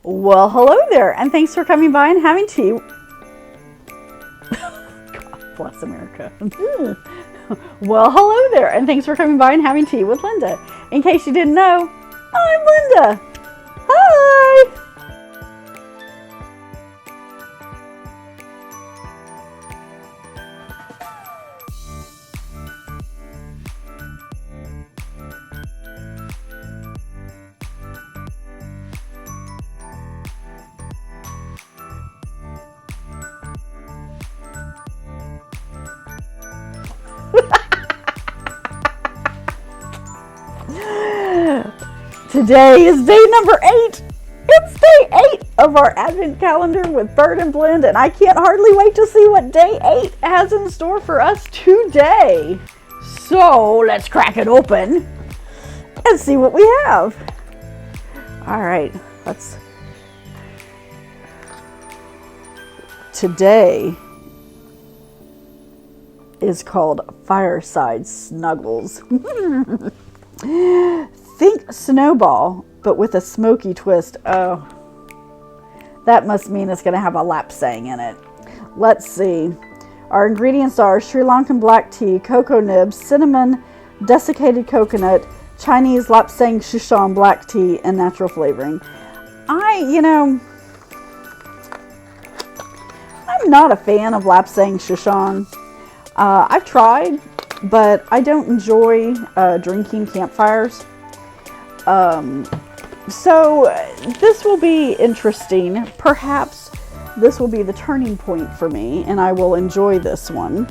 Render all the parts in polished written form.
Well, hello there, and thanks for coming by and having tea. God bless America. Well, hello there, and thanks for coming by and having tea with Linda. In case you didn't know, I'm Linda. Hi! Today is day number 8. It's day 8 of our advent calendar with Bird and Blend, and I can't hardly wait to see what day 8 has in store for us today. So let's crack it open and see what we have. All right, Today is called Fireside Snuggles. Think Snowball, but with a smoky twist. Oh, that must mean it's going to have a lapsang in it. Let's see. Our ingredients are Sri Lankan black tea, cocoa nibs, cinnamon, desiccated coconut, Chinese lapsang Sichuan black tea, and natural flavoring. I'm not a fan of lapsang Sichuan. I've tried, but I don't enjoy drinking campfires. So this will be interesting. Perhaps this will be the turning point for me, and I will enjoy this one.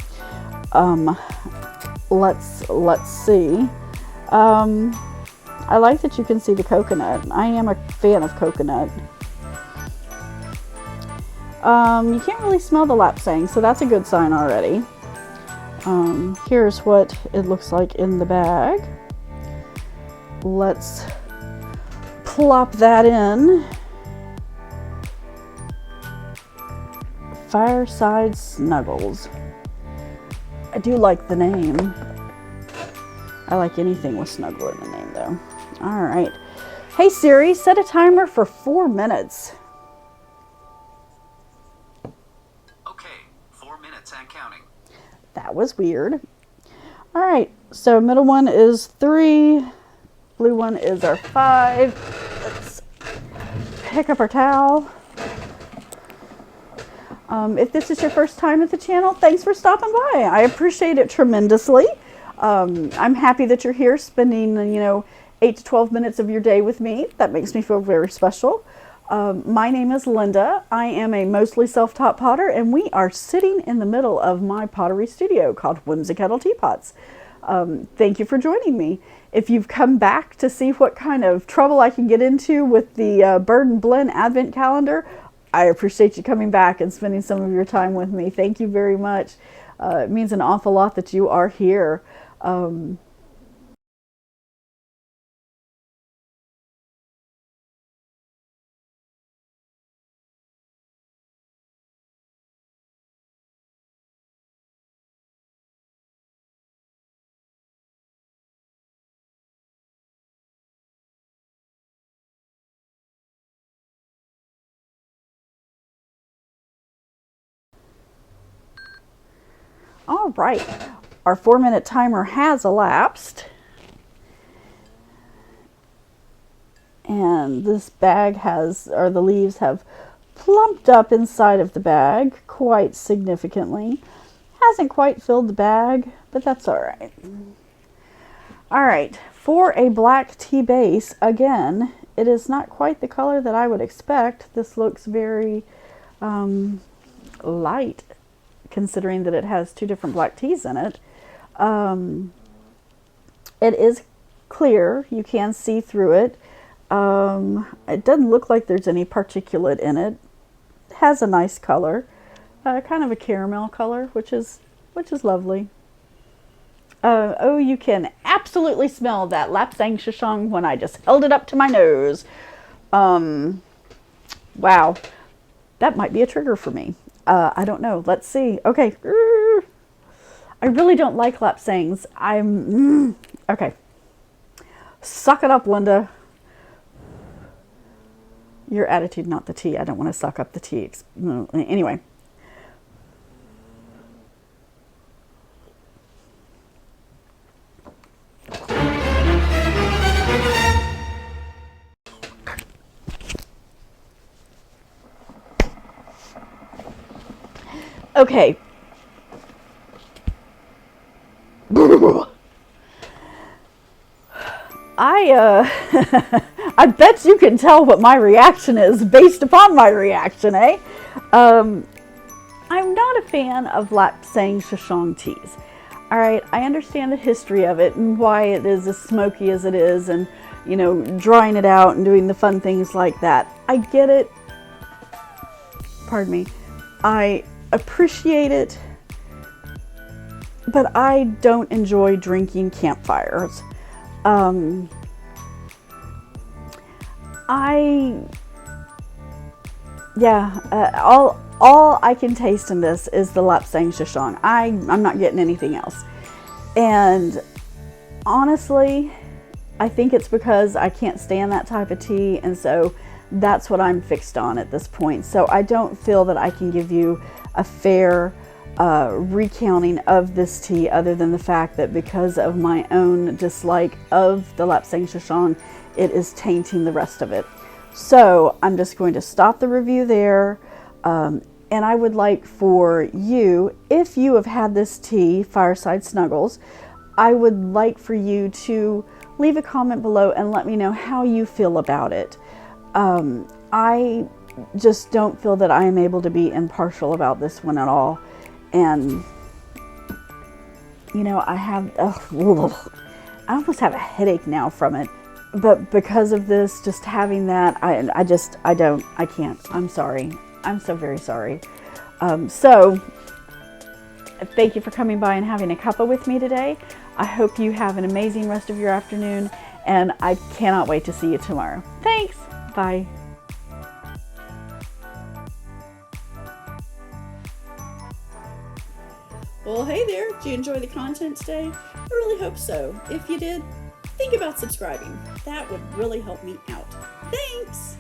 Let's see. I like that you can see the coconut. I am a fan of coconut. You can't really smell the lapsang, so that's a good sign already. Here's what it looks like in the bag. Let's plop that in. Fireside Snuggles. I do like the name. I like anything with snuggle in the name though. All right. Hey Siri, set a timer for 4 minutes. Okay, 4 minutes and counting. That was weird. All right, so middle one is 3. Blue one is our 5. Let's pick up our towel. If this is your first time at the channel, thanks for stopping by. I appreciate it tremendously. I'm happy that you're here spending, 8 to 12 minutes of your day with me. That makes me feel very special. My name is Linda. I am a mostly self-taught potter, and we are sitting in the middle of my pottery studio called Whimsicattle Teapots. Thank you for joining me. If you've come back to see what kind of trouble I can get into with the Bird and Blend Advent Calendar, I appreciate you coming back and spending some of your time with me. Thank you very much. It means an awful lot that you are here. All right, our 4-minute timer has elapsed. And this bag the leaves have plumped up inside of the bag quite significantly. Hasn't quite filled the bag, but that's all right. All right, for a black tea base, again, it is not quite the color that I would expect. This looks very light, considering that it has 2 different black teas in it. It is clear. You can see through it. It doesn't look like there's any particulate in it. It has a nice color, kind of a caramel color, which is lovely. Oh, you can absolutely smell that lapsang Sichuan when I just held it up to my nose. Wow, that might be a trigger for me. I don't know. Let's see. Okay. I really don't like lapsangs. Okay. Suck it up, Linda. Your attitude, not the tea. I don't want to suck up the tea. Anyway. Okay. I bet you can tell what my reaction is based upon my reaction, eh? I'm not a fan of lapsang souchong teas. All right, I understand the history of it and why it is as smoky as it is, and you know, drying it out and doing the fun things like that. I get it. Pardon me. I appreciate it, but I don't enjoy drinking campfires. All I can taste in this is the lapsang souchong. I'm not getting anything else. And honestly, I think it's because I can't stand that type of tea, and so that's what I'm fixed on at this point. So I don't feel that I can give you a fair recounting of this tea, other than the fact that because of my own dislike of the lapsang souchong, it is tainting the rest of it. So I'm just going to stop the review there. And I would like for you, if you have had this tea, Fireside Snuggles, I would like for you to leave a comment below and let me know how you feel about it. I just don't feel that I am able to be impartial about this one at all. And, you know, I almost have a headache now from it. But because of this, just having that, I can't. I'm sorry. I'm so very sorry. So thank you for coming by and having a cuppa with me today. I hope you have an amazing rest of your afternoon, and I cannot wait to see you tomorrow. Thanks. Bye. Well, hey there. Did you enjoy the content today? I really hope so. If you did, think about subscribing. That would really help me out. Thanks.